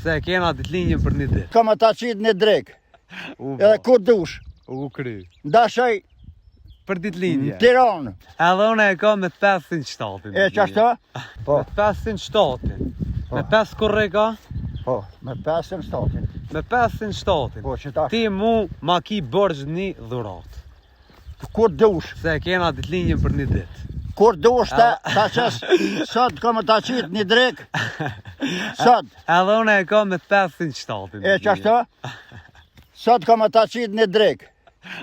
Se kena ditëlinjën për një ditë. Kam ata qitë një drek. Edhe kur dush. U kry. Dashaj Për ditëlinjë. Tiranë. Edhe unë e kam me 507. E qashtu? Po. Me 507. Me 5 kurre ka? Po, me 507. Me 507. Po, që ta. Ti mu ma ki bërgj një dhurat. Kur dush. Se kena ditëlinjën për një ditë. Kur dush ta qes. Sot kam ata qitë një drek. Sot. Edhe unë e kam me 507. E qashtu? Sot kam ata qitë një drek.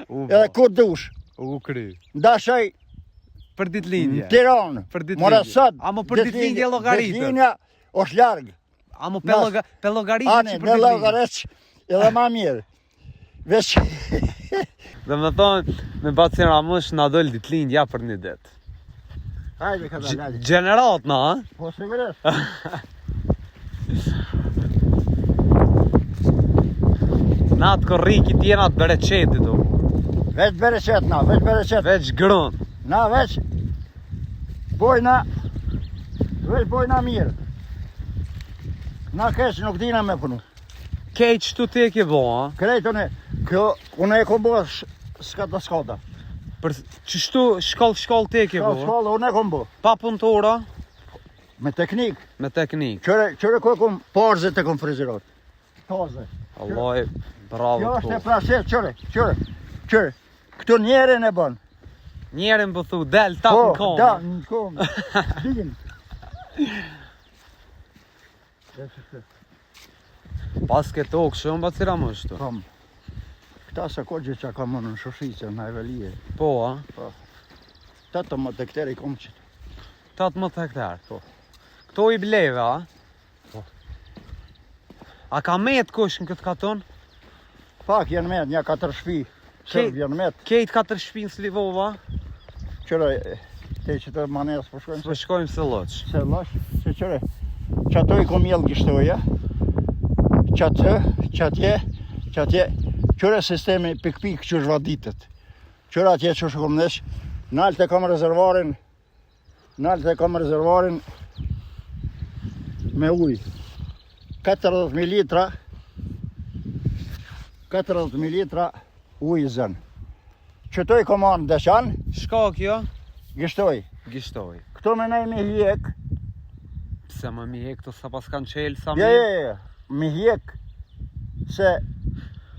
Edhe kur dush. U kry. Dashaj Për ditëlinjë. Tiranë. Për ditëlinjë. Mora sot. A mo për ditëlinjë llogaritët. Ditëlinja është largë. A mo pe llogaritët Ani, që për në ditëlinjë. llogaritës edhe ma mirë. Veç. Dhe me thonë, me Bacin Ramush na dol ditëlinjë ja për një ditë. Hajde ka dalë. Gjenerat na, ha? Po sigurisht. Na të korriki tjena të bereqeti tu. Veç bereqet na, veç bereqet. Veç grun. Na veç bojna. Veç bojna mirë. Na keq nuk dina me punu. Kej qëtu ti e ke bo, ha? Krejt kjo unë e kom bo skata skata. Për qështu shkoll ti e ke bo? Shkollë unë e kom bo. Pa punëtora? Me teknik. Me teknik. Qëre ko e kom parze të kom frizirat. Taze. Allah, bravo Kjo është tu. e praset, qëre. Këtu njerën e bën. Njerën për thu, del tap në komë. Da, në komë. Din. Pas ke tokë shumë Bacin Ramush tu. Kom. Këta se ko gjithë që ka më në shoshice, në evelije. Po, ha? Ta të më të këteri kom qëtë. 18 hektar. Po. Këto i bleve, ha? Po. A ka met kush në këtë katon? Pak jenë met, nja 4 shpi. Sërb jenë met. Kejt 4 shpinë Slivova? Qëre, te që të manes po shkojmë Po shkojmë se loq. se lash, se qëre. Qato i kom jelë gjishtoja. Qatje. Qëre sistemi pik-pik që zhvaditet. Qëre atje që shkom nesh. Nalët e kam rezervarin. Me uj. 40 mililitra. 40 mililitra uj zën. Qëtoj komandë dëshan, Shka kjo? gishtoj. Gishtoj. Këto me nej me hjek. Pse më mi e këto sa pas kanë qelë sa mi? Je. Me hjek. Se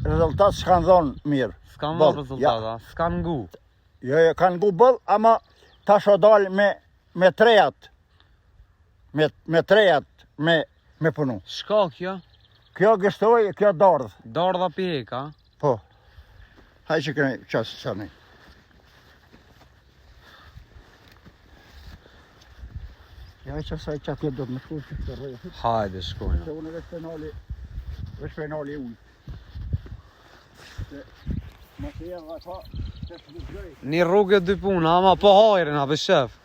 rezultat s'kan dhonë mirë. S'kan Boll, më rezultata, s'kan ngu. Jo, kanë gu bëll, ama tash o dal me trejat. Me trejat me punu. Shka kjo? Kjo gishtoj, kjo dardh. Dardha pjeka. Po. Haj që këne qasë qani. Ja që saj që atje do të më shku që të rrejë. Hajde shkojnë. Se unë veç penali uj. Se më të jenë dhe ka, se të të gjëj. Një rrugë e dy puna, ama po hajrin, a për shef.